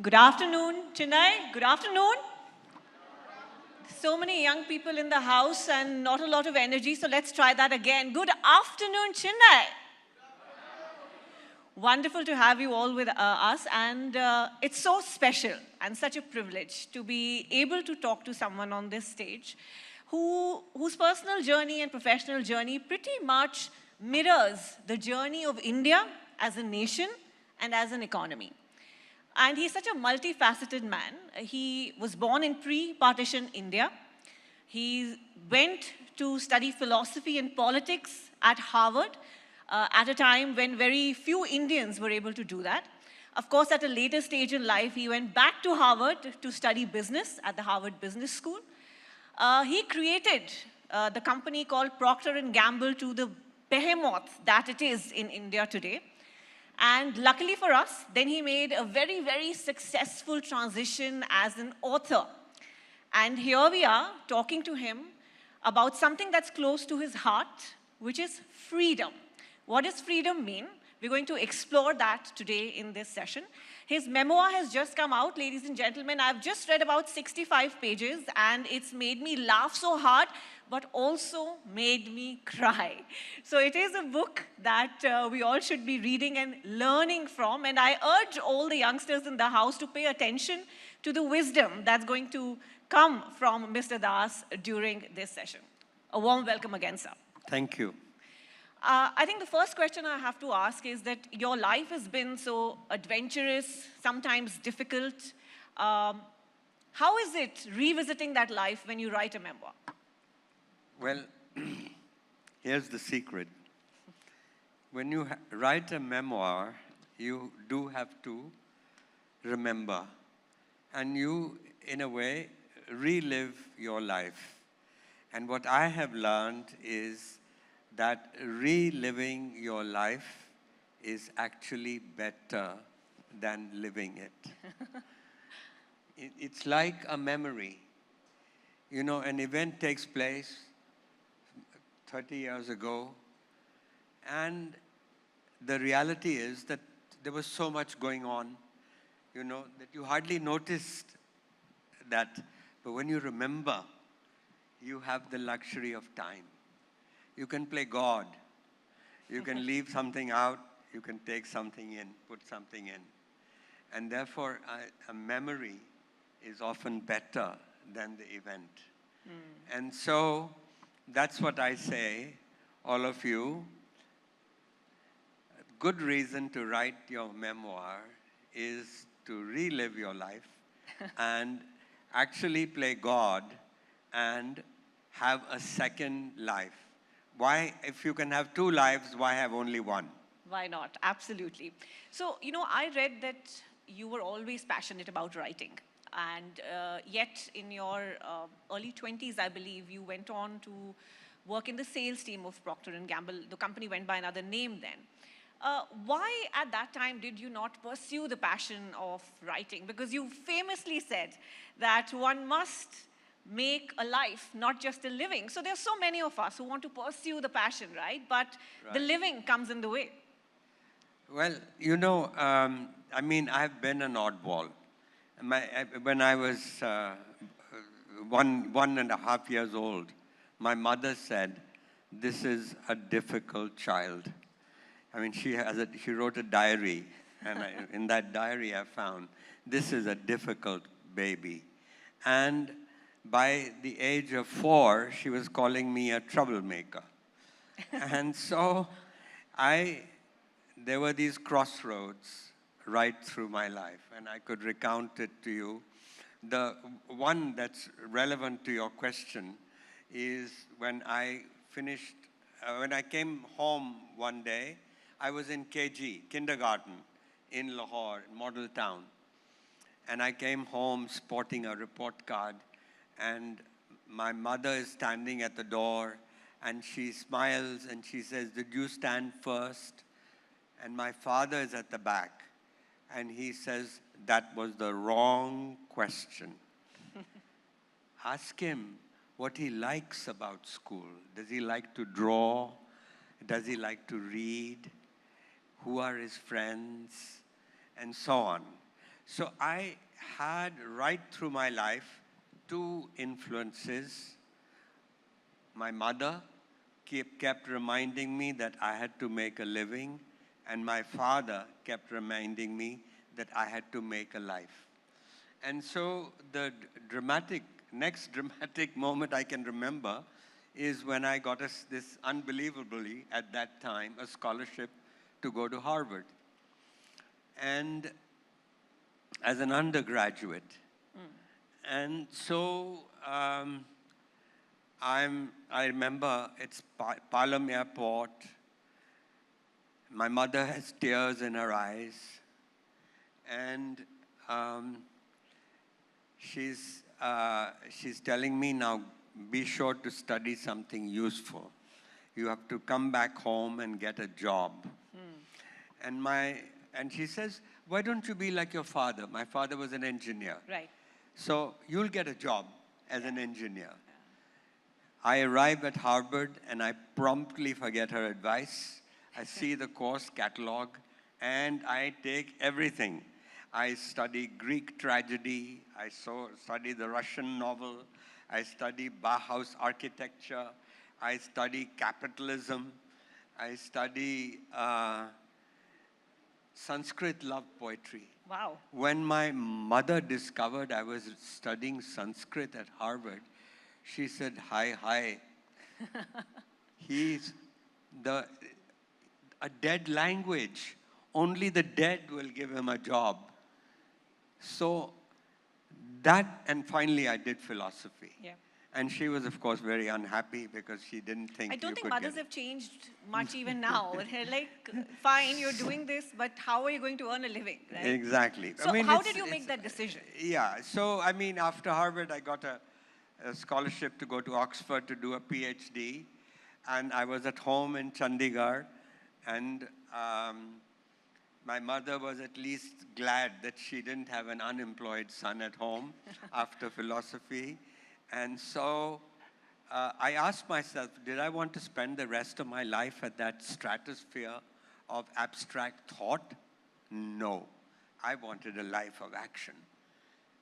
Good afternoon, Chennai. Good afternoon. So many young people in the house and not a lot of energy, so let's try that again. Good afternoon, Chennai. Wonderful to have you all with us, and it's so special and such a privilege to be able to talk to someone on this stage whose personal journey and professional journey pretty much mirrors the journey of India as a nation and as an economy. And he's such a multifaceted man. He was born in pre-partition India. He went to study philosophy and politics at Harvard at a time when very few Indians were able to do that. Of course, at a later stage in life, he went back to Harvard to study business at the Harvard Business School. He created the company called Procter & Gamble to the behemoth that it is in India today. And luckily for us, then he made a very, very successful transition as an author. And here we are talking to him about something that's close to his heart, which is freedom. What does freedom mean? We're going to explore that today in this session. His memoir has just come out, ladies and gentlemen. I've just read about 65 pages, and it's made me laugh so hard, but also made me cry. So it is a book that we all should be reading and learning from, and I urge all the youngsters in the house to pay attention to the wisdom that's going to come from Mr. Das during this session. A warm welcome again, sir. Thank you. I think the first question I have to ask is that your life has been so adventurous, sometimes difficult. How is it revisiting that life when you write a memoir? Well, here's the secret. When you write a memoir, you do have to remember. And you, in a way, relive your life. And what I have learned is that reliving your life is actually better than living it. It's like a memory. You know, an event takes place 30 years ago, and the reality is that there was so much going on, you know, that you hardly noticed that. But when you remember, you have the luxury of time. You can play God. You can leave something out. You can take something in, put something in. And therefore, a memory is often better than the event. And so, that's what I say, all of you. A good reason to write your memoir is to relive your life and actually play God and have a second life. Why, if you can have two lives, why have only one? Why not? Absolutely. So, you know, I read that you were always passionate about writing. And yet, in your early 20s, I believe, you went on to work in the sales team of Procter & Gamble. The company went by another name then. Why, at that time, did you not pursue the passion of writing? Because you famously said that one must make a life, not just a living. So there's so many of us who want to pursue the passion, right? But the living comes in the way. Well, you know, I mean, I've been an oddball. When I was 1.5 years old, my mother said, "This is a difficult child." I mean, she wrote a diary, and in that diary I found, "This is a difficult baby." And by the age of 4, she was calling me a troublemaker. And so there were these crossroads right through my life, and I could recount it to you. The one that's relevant to your question is when I came home one day, I was in KG, kindergarten, in Lahore, model town. And I came home sporting a report card, and my mother is standing at the door, and she smiles and she says, "Did you stand first?" And my father is at the back, and he says, "That was the wrong question." Ask him what he likes about school. Does he like to draw? Does he like to read? Who are his friends? And so on. So I had right through my life two influences. My mother kept reminding me that I had to make a living, and my father kept reminding me that I had to make a life. And so the next dramatic moment I can remember is when I got this unbelievably, at that time, a scholarship to go to Harvard. And as an undergraduate. And so I remember it's Palam Airport. My mother has tears in her eyes. And she's telling me now, be sure to study something useful. You have to come back home and get a job. And she says, why don't you be like your father? My father was an engineer. Right. So you'll get a job as an engineer. I arrive at Harvard and I promptly forget her advice. I see the course catalog and I take everything. I study Greek tragedy. I study the Russian novel. I study Bauhaus architecture. I study capitalism. I study Sanskrit love poetry. Wow. When my mother discovered I was studying Sanskrit at Harvard, she said, hi. He's a dead language. Only the dead will give him a job. So that, and finally I did philosophy. Yeah. And she was, of course, very unhappy because she didn't think I don't you think could mothers get have changed much even now. They're like, fine, you're doing this, but how are you going to earn a living, right? Exactly. So how did you make that decision? Yeah, so I mean, after Harvard, I got a scholarship to go to Oxford to do a PhD. And I was at home in Chandigarh. And my mother was at least glad that she didn't have an unemployed son at home after philosophy. And so I asked myself, did I want to spend the rest of my life at that stratosphere of abstract thought? No. I wanted a life of action.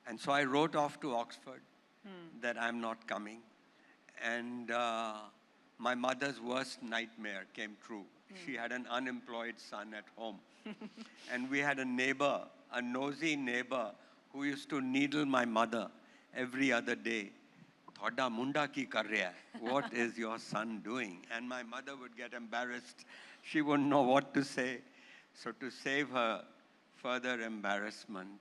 And so I wrote off to Oxford that I'm not coming. And my mother's worst nightmare came true. She had an unemployed son at home. And we had a neighbor, a nosy neighbor, who used to needle my mother every other day. Thoda munda ki kar raha hai? What is your son doing? And my mother would get embarrassed. She wouldn't know what to say. So to save her further embarrassment,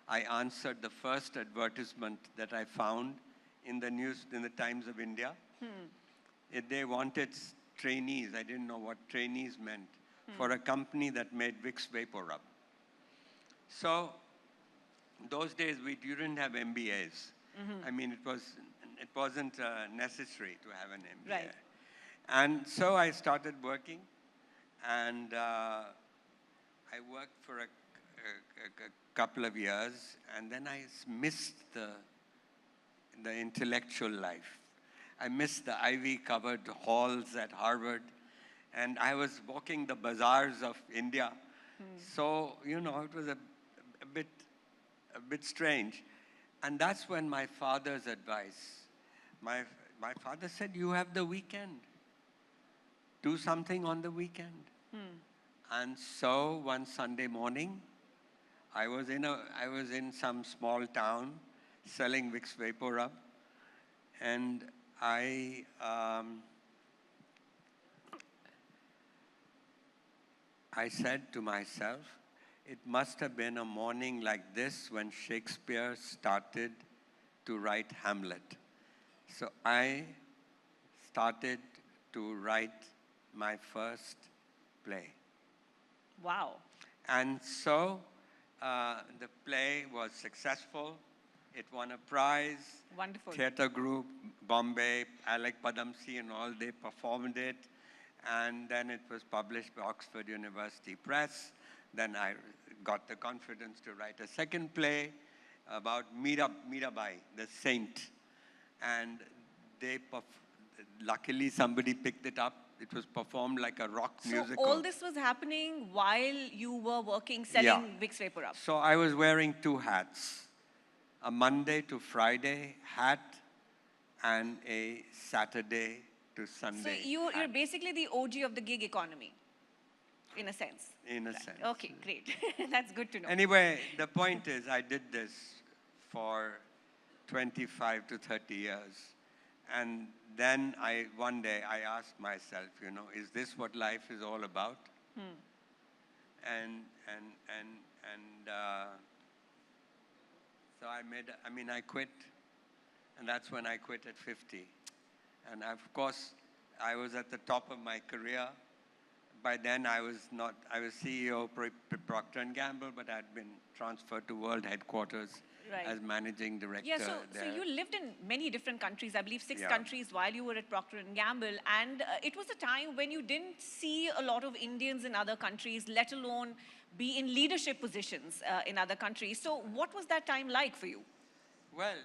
I answered the first advertisement that I found in the news, in the Times of India. They wanted trainees. I didn't know what trainees meant for a company that made Vicks Vapor Rub. So those days you didn't have MBAs. I mean, it wasn't necessary to have an MBA. Right. And so I started working, and I worked for a couple of years, and then I missed the intellectual life. I missed the ivy-covered halls at Harvard, and I was walking the bazaars of India. So, you know, it was a bit strange. And that's when my father's advice, my father said, you have the weekend. Do something on the weekend. And so one Sunday morning, I was in some small town selling Vicks Vapor Rub, and I said to myself, it must have been a morning like this when Shakespeare started to write Hamlet. So I started to write my first play. Wow. And so the play was successful. It won a prize. Wonderful. Theatre group, Bombay, Alec Padamsee and all, they performed it. And then it was published by Oxford University Press. Then I got the confidence to write a second play about Mirabai, the saint. And luckily somebody picked it up. It was performed like a rock musical. So all this was happening while you were working, selling Vicks Vapor Rub. So I was wearing two hats, a Monday to Friday hat and a Saturday to Sunday So you're hat. basically the OG of the gig economy, in a sense. In a sense. Okay, great. That's good to know. Anyway, the point is I did this for 25 to 30 years. And then one day I asked myself, is this what life is all about? And so I quit. And that's when I quit at 50. And of course, I was at the top of my career. By then, I was CEO of Procter & Gamble, but I'd been transferred to world headquarters as managing director. Yeah, so you lived in many different countries, I believe 6 countries while you were at Procter & Gamble. And it was a time when you didn't see a lot of Indians in other countries, let alone be in leadership positions in other countries. So what was that time like for you? Well,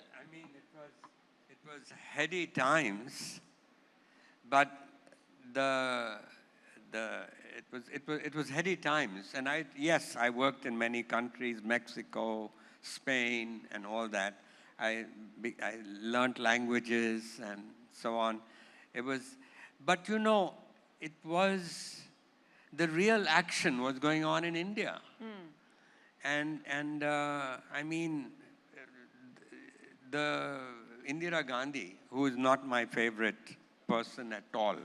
it was heady times, but it was heady times. And I worked in many countries, Mexico, Spain, and all that. I learned languages and so on. But it was, the real action was going on in India. And the Indira Gandhi, who is not my favorite person at all,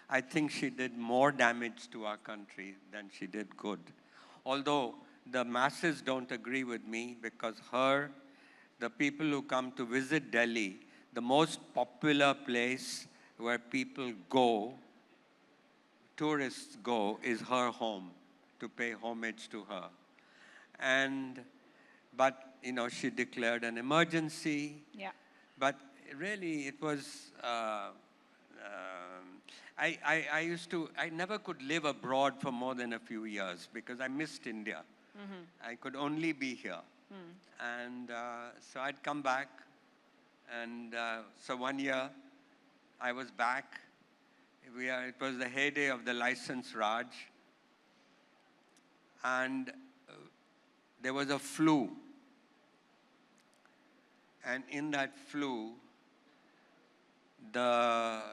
I think she did more damage to our country than she did good. Although the masses don't agree with me, because the people who come to visit Delhi, the most popular place where people go, tourists go, is her home, to pay homage to her. But she declared an emergency. Yeah. But really, it was, I never could live abroad for more than a few years because I missed India. I could only be here. And so I'd come back. And so 1 year, I was back. It was the heyday of the license Raj. And there was a flu. And in that flu, the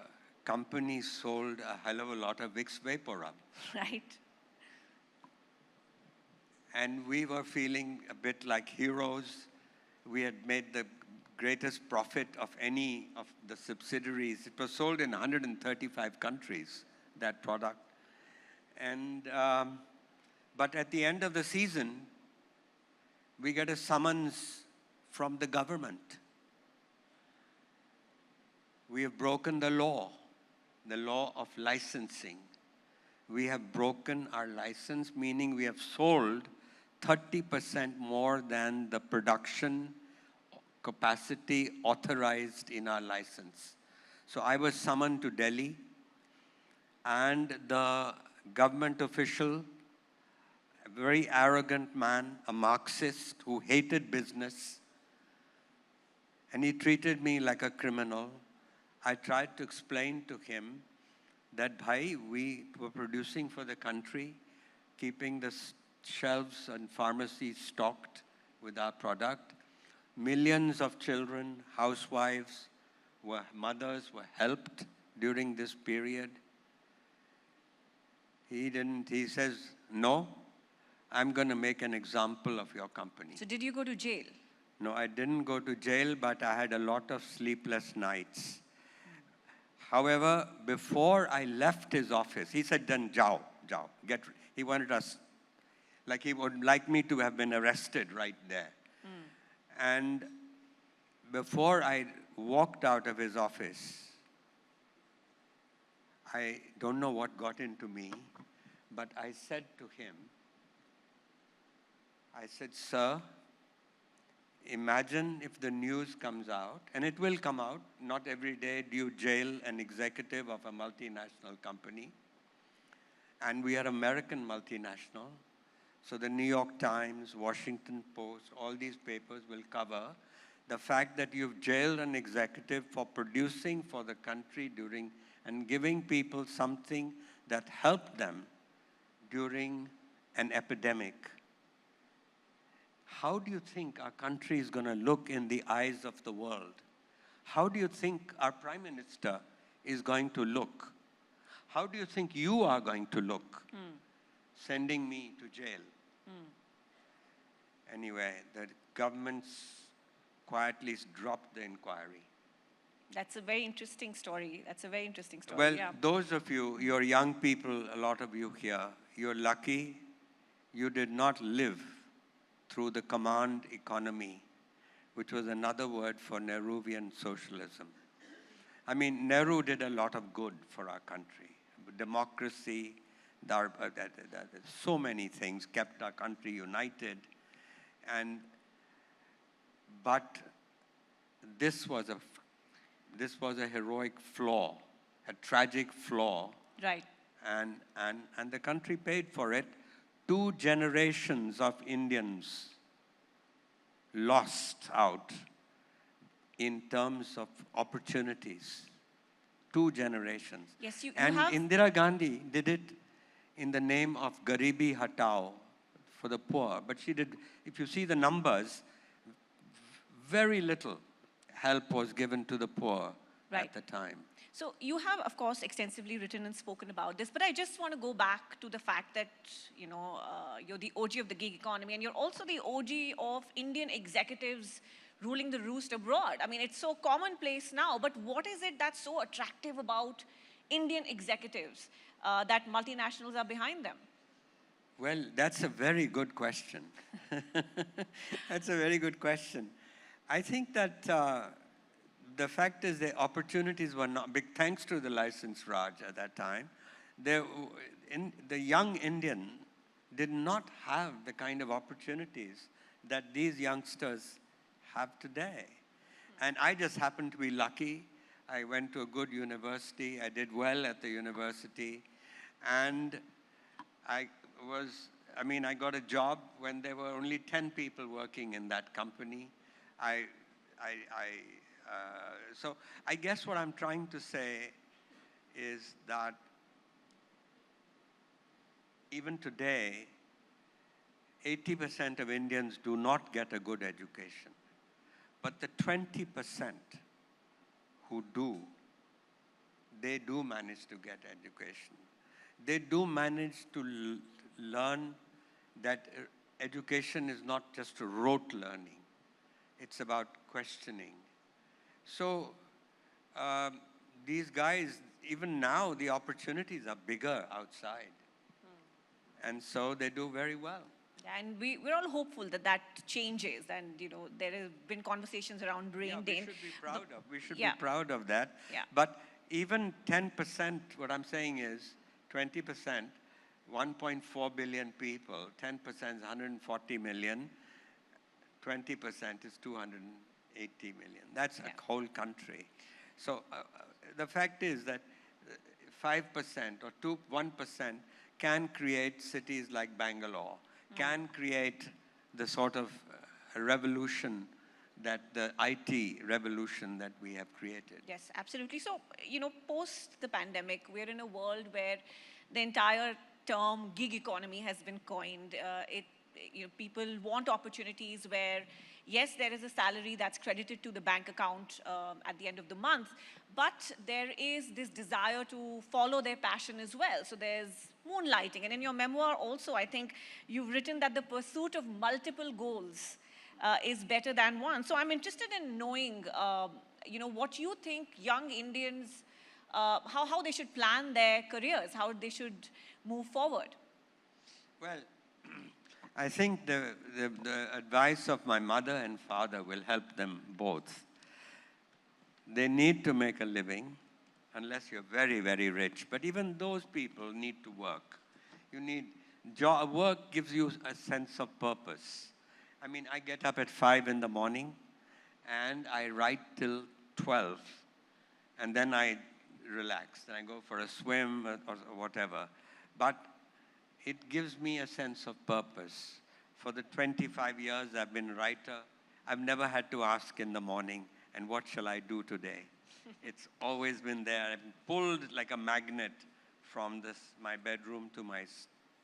company sold a hell of a lot of Vicks Vapor Rub. Right. And we were feeling a bit like heroes. We had made the greatest profit of any of the subsidiaries. It was sold in 135 countries, that product. And, but at the end of the season, we get a summons from the government. We have broken the law of licensing. We have broken our license, meaning we have sold 30% more than the production capacity authorized in our license. So I was summoned to Delhi, and the government official, a very arrogant man, a Marxist who hated business, and he treated me like a criminal. I tried to explain to him that, bhai, we were producing for the country, keeping the shelves and pharmacies stocked with our product. Millions of children, housewives, mothers were helped during this period. He says, no, I'm going to make an example of your company. So did you go to jail? No, I didn't go to jail, but I had a lot of sleepless nights. However, before I left his office, he said, then jao. He wanted us, like he would like me to have been arrested right there. And before I walked out of his office, I don't know what got into me, but I said to him, sir, imagine if the news comes out, and it will come out, not every day do you jail an executive of a multinational company. And we are American multinational. So the New York Times, Washington Post, all these papers will cover the fact that you've jailed an executive for producing for the country during and giving people something that helped them during an epidemic. How do you think our country is going to look in the eyes of the world? How do you think our Prime Minister is going to look? How do you think you are going to look sending me to jail? Anyway, the government's quietly dropped the inquiry. That's a very interesting story. That's a very interesting story. Well, yeah. those of you, you're young people, a lot of you here, you're lucky you did not live through the command economy, which was another word for Nehruvian socialism. I mean, Nehru did a lot of good for our country. Democracy, so many things kept our country united. But this was a heroic flaw, a tragic flaw. Right. And the country paid for it. 2 generations of Indians lost out in terms of opportunities. 2 generations. Yes, you and have... Indira Gandhi did it in the name of Garibi Hatao for the poor. But she did, if you see the numbers, very little help was given to the poor at the time. So you have, of course, extensively written and spoken about this, but I just want to go back to the fact that, you're the OG of the gig economy, and you're also the OG of Indian executives ruling the roost abroad. I mean, it's so commonplace now, but what is it that's so attractive about Indian executives that multinationals are behind them? Well, that's a very good question. That's a very good question. I think that the fact is the opportunities were not big, thanks to the license Raj at that time. The young Indian did not have the kind of opportunities that these youngsters have today. And I just happened to be lucky. I went to a good university. I did well at the university. And I got a job when there were only 10 people working in that company. So I guess what I'm trying to say is that even today, 80% of Indians do not get a good education. But the 20% who do, they do manage to get education. They do manage to learn that education is not just rote learning. It's about questioning. So these guys, even now, the opportunities are bigger outside. And so they do very well. And we're all hopeful that that changes. And, there have been conversations around brain drain. We should be proud of that. Yeah. But even 10%, what I'm saying is 20%, 1.4 billion people, 10% is 140 million, 20% is 280 million. That's a whole country. So the fact is that 5% or 1% can create cities like Bangalore, can create the sort of revolution that the IT revolution that we have created. Yes, absolutely. So, post the pandemic, we're in a world where the entire term gig economy has been coined. People want opportunities where, yes, there is a salary that's credited to the bank account at the end of the month, but there is this desire to follow their passion as well. So there's moonlighting. And in your memoir also, I think you've written that the pursuit of multiple goals is better than one. So I'm interested in knowing, what you think young Indians, how they should plan their careers, how they should move forward. Well, I think the advice of my mother and father will help them both. They need to make a living, unless you're very, very rich. But even those people need to work. Work gives you a sense of purpose. I mean, I get up at 5 in the morning, and I write till 12, and then I relax. Then I go for a swim or whatever. But it gives me a sense of purpose. For the 25 years I've been a writer, I've never had to ask in the morning, and what shall I do today? It's always been there. I've been pulled like a magnet from my bedroom to my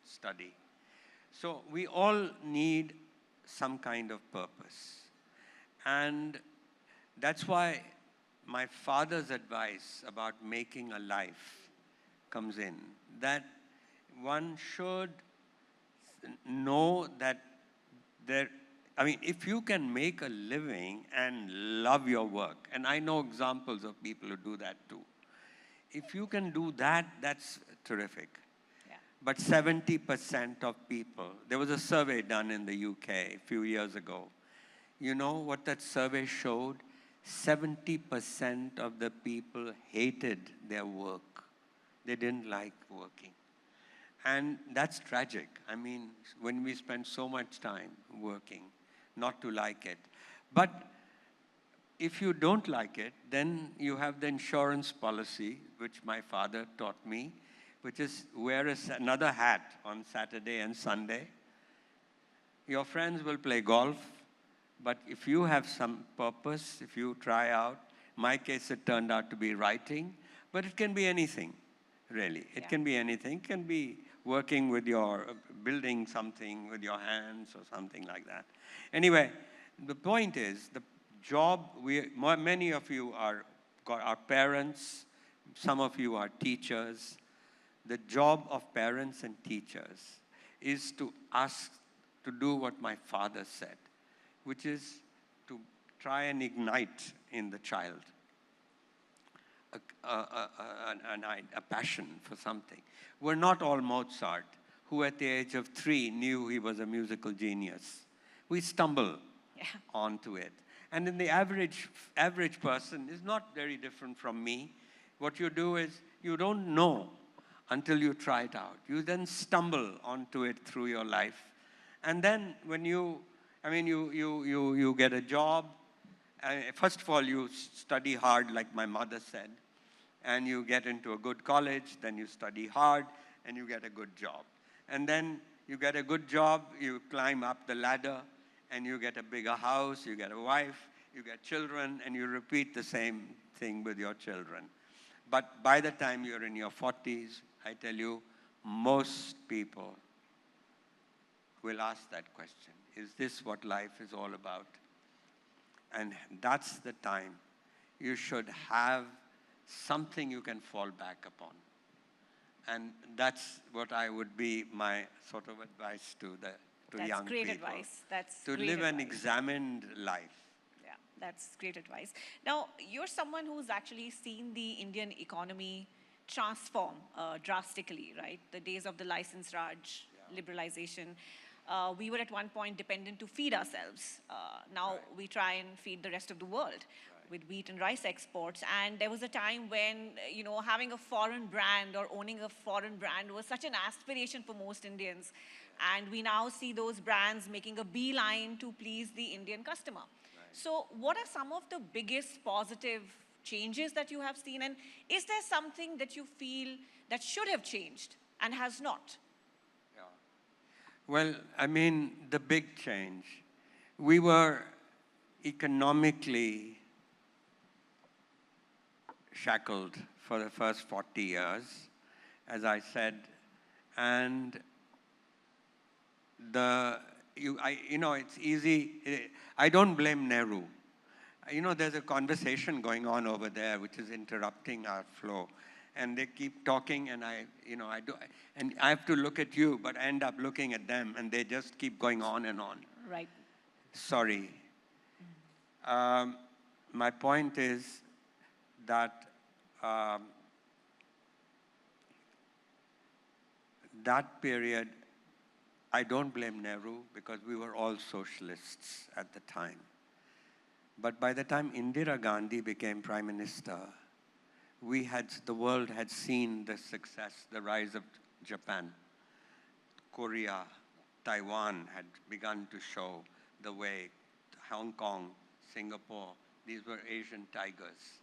study. So we all need some kind of purpose. And that's why my father's advice about making a life comes in, that one should know that if you can make a living and love your work, and I know examples of people who do that too. If you can do that, that's terrific. Yeah. But 70% of people, there was a survey done in the UK a few years ago. You know what that survey showed? 70% of the people hated their work. They didn't like working. And that's tragic. I mean, when we spend so much time working, not to like it. But if you don't like it, then you have the insurance policy, which my father taught me, which is wear another hat on Saturday and Sunday. Your friends will play golf, but if you have some purpose, if you try out, in my case it turned out to be writing, but it can be anything, really. It can be anything. It can be working with building something with your hands or something like that. Anyway, the point is, the job, many of you are parents, some of you are teachers. The job of parents and teachers is to do what my father said, which is to try and ignite in the child a passion for something. We're not all Mozart, who at the age of 3 knew he was a musical genius. We stumble onto it. And then the average person is not very different from me. What you do is, you don't know until you try it out. You then stumble onto it through your life. And then when you get a job, first of all, you study hard, like my mother said, and you get into a good college, then you study hard, and you get a good job. And then you get a good job, you climb up the ladder, and you get a bigger house, you get a wife, you get children, and you repeat the same thing with your children. But by the time you're in your 40s, I tell you, most people will ask that question. Is this what life is all about? And that's the time you should have something you can fall back upon. And that's what I would be my sort of advice to young people. That's great advice. That's to great live advice. an examined life. Yeah, that's great advice. Now, you're someone who's actually seen the Indian economy transform drastically, right? The days of the license Raj, liberalization. We were at one point dependent to feed ourselves. Now we try and feed the rest of the world with wheat and rice exports. And there was a time when, having a foreign brand or owning a foreign brand was such an aspiration for most Indians. And we now see those brands making a beeline to please the Indian customer. So what are some of the biggest positive changes that you have seen? And is there something that you feel that should have changed and has not? Well, the big change. We were economically shackled for the first 40 years, as I said, and it's easy. I don't blame Nehru. There's a conversation going on over there which is interrupting our flow. And they keep talking, and I have to look at you, but I end up looking at them, and they just keep going on and on. Right. Sorry. My point is that that period, I don't blame Nehru, because we were all socialists at the time. But by the time Indira Gandhi became Prime Minister, the world had seen the success, the rise of Japan. Korea, Taiwan had begun to show the way. Hong Kong, Singapore, these were Asian tigers.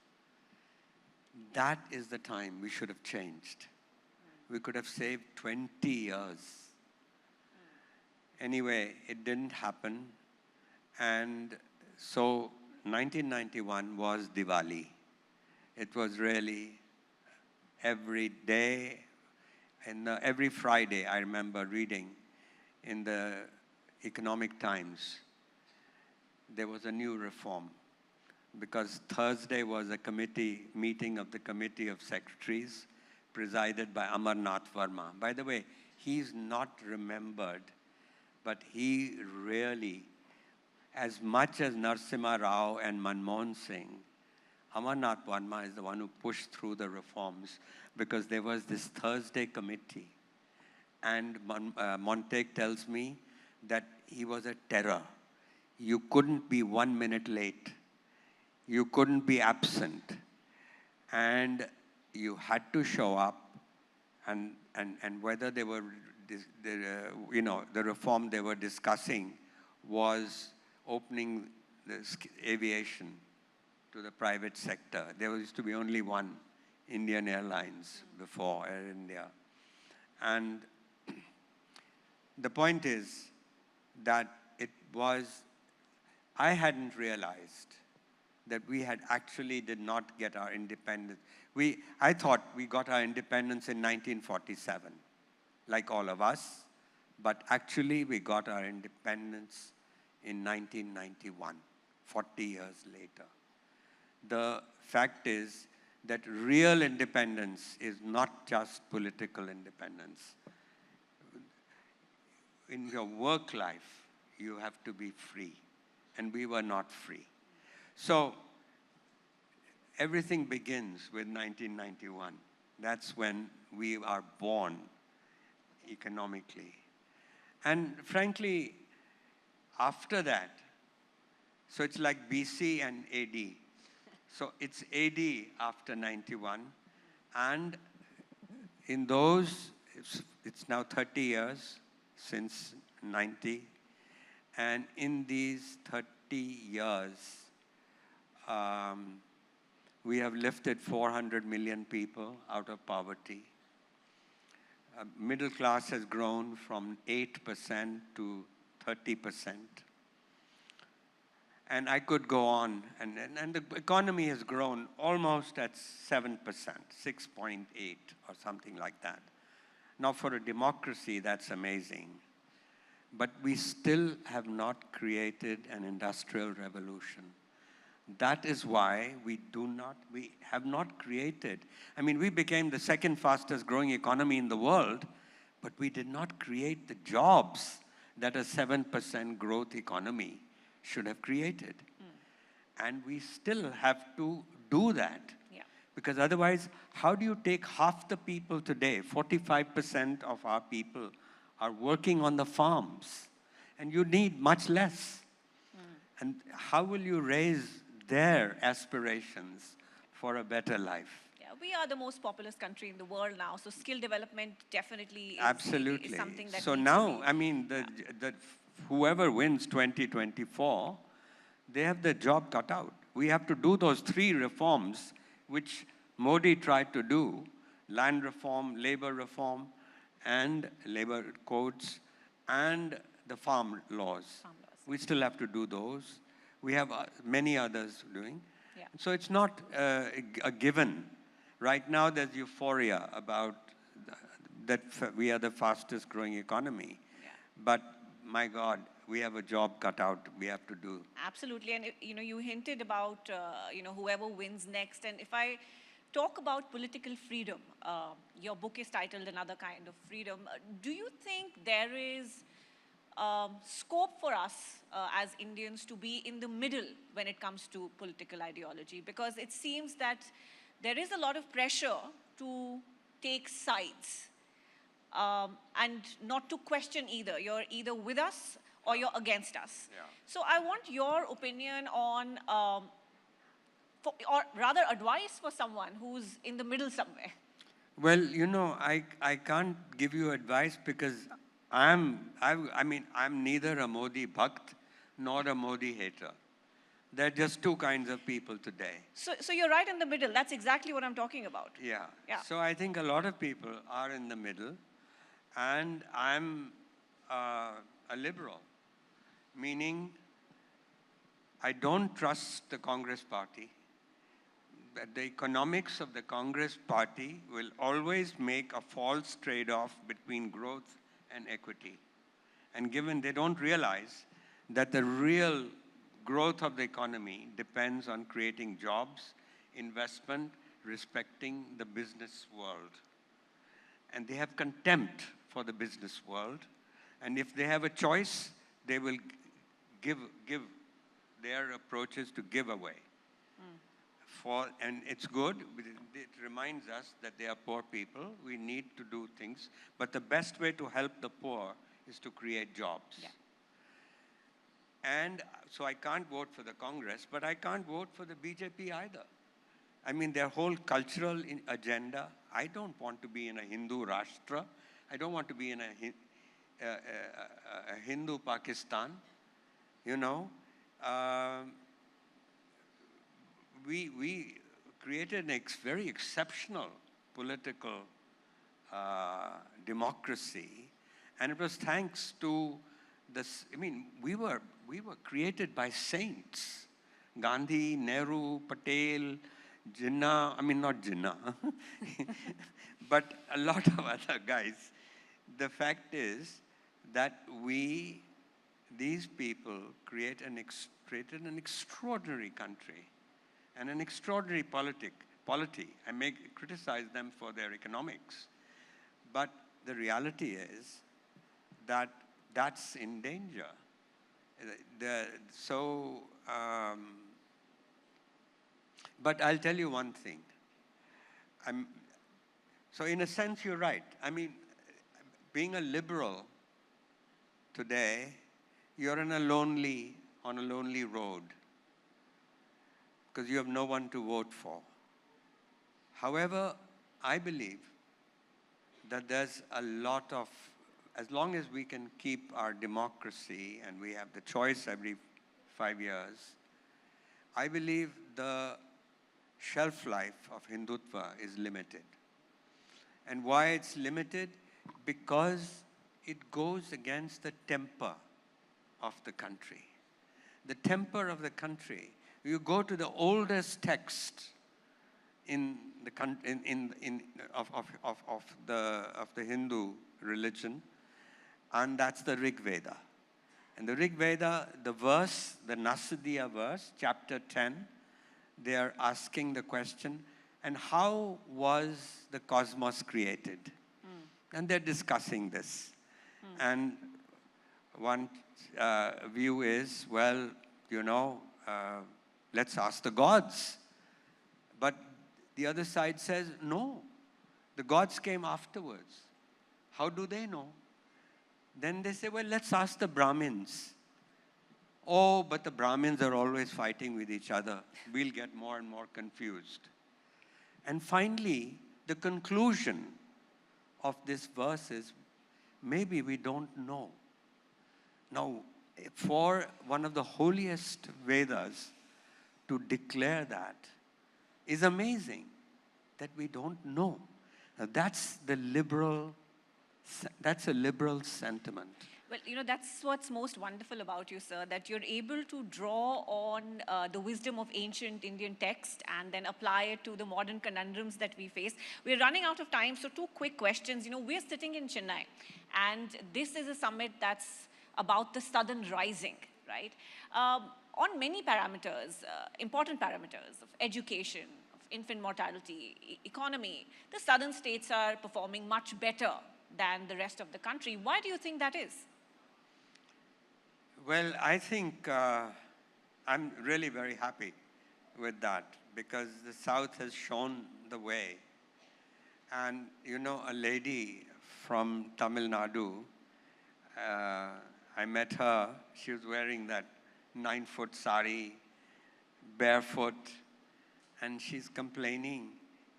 That is the time we should have changed. We could have saved 20 years. Anyway, it didn't happen. And So 1991 was Diwali. It was really every day, and every Friday I remember reading in the Economic Times, there was a new reform, because Thursday was a committee meeting of the Committee of Secretaries presided by Amarnath Verma. By the way, he's not remembered, but he really, as much as Narasimha Rao and Manmohan Singh, Amarnath Verma is the one who pushed through the reforms, because there was this Thursday committee. And Montague tells me that he was a terror. You couldn't be 1 minute late. You couldn't be absent. And you had to show up. And whether they were, the reform they were discussing was opening the aviation to the private sector. There used to be only one, Indian Airlines, before, Air India. And the point is that I hadn't realized that we had actually did not get our independence. I thought we got our independence in 1947, like all of us, but actually we got our independence in 1991, 40 years later. The fact is that real independence is not just political independence. In your work life, you have to be free, and we were not free. So everything begins with 1991. That's when we are born economically. And frankly, after that, so it's like BC and AD. So it's AD after 91. And in those, it's now 30 years since 90. And in these 30 years, we have lifted 400 million people out of poverty. Middle class has grown from 8% to 30%. And I could go on, and the economy has grown almost at 7%, 6.8 or something like that. Now for a democracy, that's amazing. But we still have not created an industrial revolution. That is why we have not created. I mean, we became the second fastest growing economy in the world, but we did not create the jobs that a 7% growth economy should have created. And we still have to do that. Yeah. Because otherwise, how do you take half the people today, 45% of our people are working on the farms, and you need much less. And how will you raise their aspirations for a better life? Yeah, we are the most populous country in the world now, so skill development definitely Absolutely. is something that so needs now, to be, I mean, whoever wins 2024, they have their job cut out. We have to do those 3 reforms which Modi tried to do: land reform, and labor codes, and the farm laws. We still have to do those. We have many others doing. Yeah. So it's not a given. Right now there's euphoria about that we are the fastest growing economy. Yeah. But my God, we have a job cut out we have to do. Absolutely, and you hinted about whoever wins next, and if I talk about political freedom, your book is titled Another Kind of Freedom. Do you think there is scope for us as Indians to be in the middle when it comes to political ideology? Because it seems that there is a lot of pressure to take sides and not to question either. You're either with us or you're against us. Yeah. So I want your opinion on, or rather advice for someone who's in the middle somewhere. Well, I can't give you advice because I'm neither a Modi bhakt nor a Modi hater. There are just 2 kinds of people today. So you're right in the middle. That's exactly what I'm talking about. Yeah. Yeah. So I think a lot of people are in the middle, and I'm a liberal, meaning I don't trust the Congress party. That the economics of the Congress party will always make a false trade-off between growth and equity. And given they don't realize that the real growth of the economy depends on creating jobs, investment, respecting the business world. And they have contempt for the business world. And if they have a choice, they will give their approaches to give away. And it's good. It reminds us that they are poor people. We need to do things. But the best way to help the poor is to create jobs. Yeah. And so I can't vote for the Congress, but I can't vote for the BJP either. I mean, their whole cultural agenda, I don't want to be in a Hindu Rashtra. I don't want to be in a Hindu Pakistan, you know. We created a very exceptional political democracy, and it was thanks to this. I mean, we were created by saints: Gandhi, Nehru, Patel, Jinnah. I mean, not Jinnah, but a lot of other guys. The fact is that these people created an extraordinary country and an extraordinary polity. I may criticize them for their economics, but the reality is that that's in danger. But I'll tell you one thing. So in a sense, you're right. I mean, being a liberal today, you're on a lonely road because you have no one to vote for. However, I believe that there's a lot of, as long as we can keep our democracy and we have the choice every 5 years, I believe the shelf life of Hindutva is limited. And why it's limited? Because it goes against the temper of the country. The temper of the country. You go to the oldest text of the Hindu religion, and that's the Rig Veda. And the Rig Veda, the verse, the Nasadiya verse, chapter 10, they are asking the question, and how was the cosmos created? And they're discussing this. And one view is, well, you know, let's ask the gods. But the other side says, no, the gods came afterwards. How do they know? Then they say, well, let's ask the Brahmins. Oh, but the Brahmins are always fighting with each other. We'll get more and more confused. And finally, the conclusion of this verse is, maybe we don't know. Now, for one of the holiest Vedas to declare that is amazing, that we don't know. Now, that's a liberal sentiment. Well, you know, that's what's most wonderful about you, sir, that you're able to draw on the wisdom of ancient Indian text and then apply it to the modern conundrums that we face. We're running out of time, so 2 quick questions. You know, we're sitting in Chennai, and this is a summit that's about the Southern Rising, right? On many parameters, important parameters of education, of infant mortality, economy, the southern states are performing much better than the rest of the country. Why do you think that is? Well, I think I'm really very happy with that because the South has shown the way. And, you know, a lady from Tamil Nadu, I met her, she was wearing that 9-foot sari, barefoot, and she's complaining,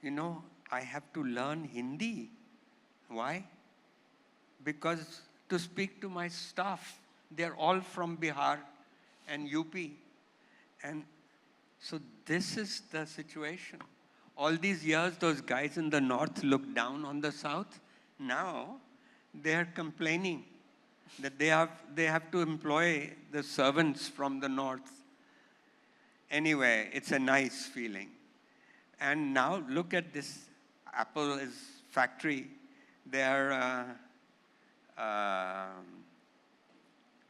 you know, I have to learn Hindi. Why? Because to speak to my staff, they're all from Bihar and UP. And so this is the situation. All these years, those guys in the north looked down on the south. Now, they're complaining that they have to employ the servants from the north. Anyway, it's a nice feeling. And now look at this Apple is factory. They're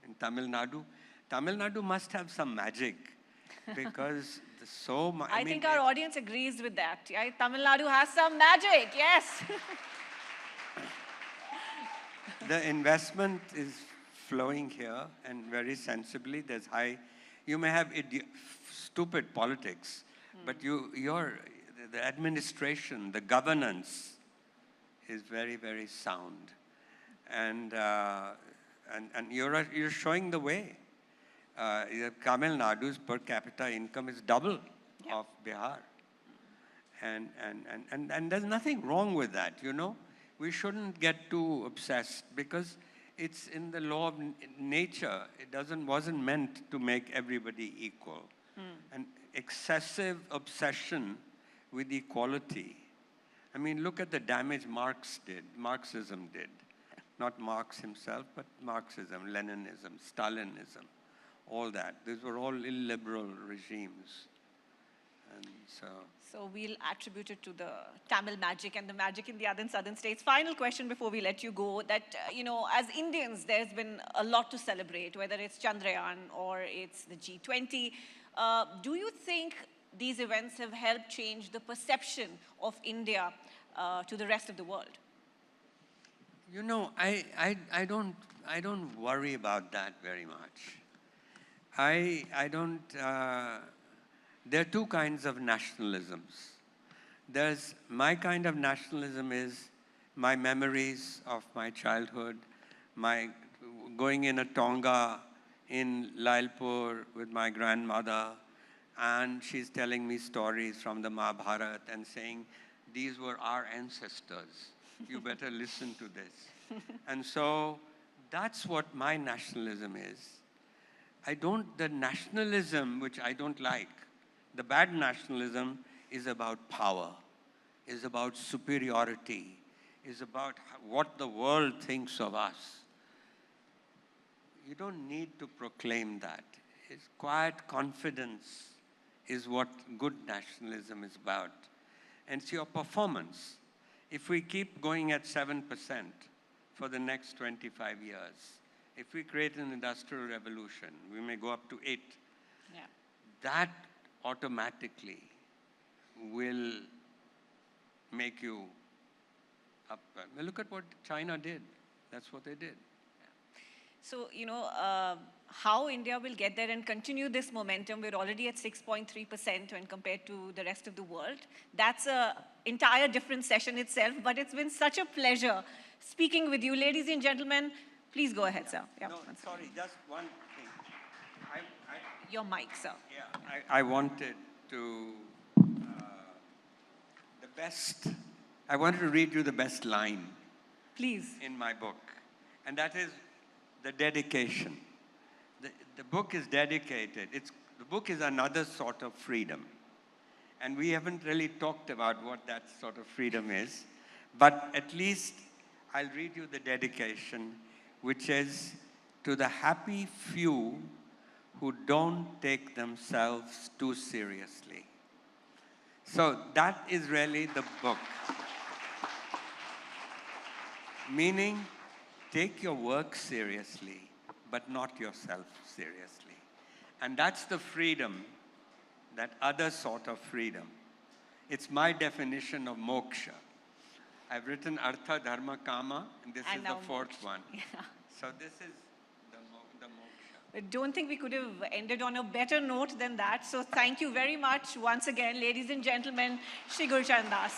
in Tamil Nadu. Tamil Nadu must have some magic because so much. I think our audience agrees with that. Yeah? Tamil Nadu has some magic, yes. The investment is flowing here and very sensibly. There's high, you may have stupid politics, but the administration, the governance is very, very sound. And you're showing the way. Tamil Nadu's per capita income is double of Bihar. And there's nothing wrong with that, you know. We shouldn't get too obsessed because it's in the law of nature. It wasn't meant to make everybody equal. And excessive obsession with equality. I mean, look at the damage Marxism did. Not Marx himself, but Marxism, Leninism, Stalinism, all that. These were all illiberal regimes. And so we'll attribute it to the Tamil magic and the magic in the other southern states. Final question before we let you go, that, you know, as Indians, there's been a lot to celebrate, whether it's Chandrayaan or it's the G20. Do you think these events have helped change the perception of India to the rest of the world? You know, I don't worry about that very much. I don't. There are two kinds of nationalisms. There's my kind of nationalism is my memories of my childhood, my going in a tonga in Lailpur with my grandmother, and she's telling me stories from the Mahabharata and saying, these were our ancestors. You better listen to this. And so that's what my nationalism is. The nationalism, which I don't like, the bad nationalism is about power, is about superiority, is about what the world thinks of us. You don't need to proclaim that. It's quiet confidence is what good nationalism is about. And it's your performance. If we keep going at 7% for the next 25 years, if we create an industrial revolution, we may go up to 8. Yeah. That automatically will make you up. Look at what China did. That's what they did. So, you know, how India will get there and continue this momentum. We're already at 6.3% when compared to the rest of the world. That's an entire different session itself, but it's been such a pleasure speaking with you. Ladies and gentlemen, please go ahead, sir. Yeah, no, sorry, just one thing. Your mic, sir. Yeah, I wanted to, I wanted to read you the best line. Please. In my book. And that is the dedication. The book is dedicated. The book is another sort of freedom. And we haven't really talked about what that sort of freedom is. But at least I'll read you the dedication, which is to the happy few who don't take themselves too seriously. So that is really the book. Meaning, take your work seriously, but not yourself seriously. And that's the freedom, that other sort of freedom. It's my definition of moksha. I've written Artha, Dharma, Kama, and this is the fourth one. Yeah. So this is the moksha. I don't think we could have ended on a better note than that. So thank you very much once again, ladies and gentlemen, Shri Gurcharan Das.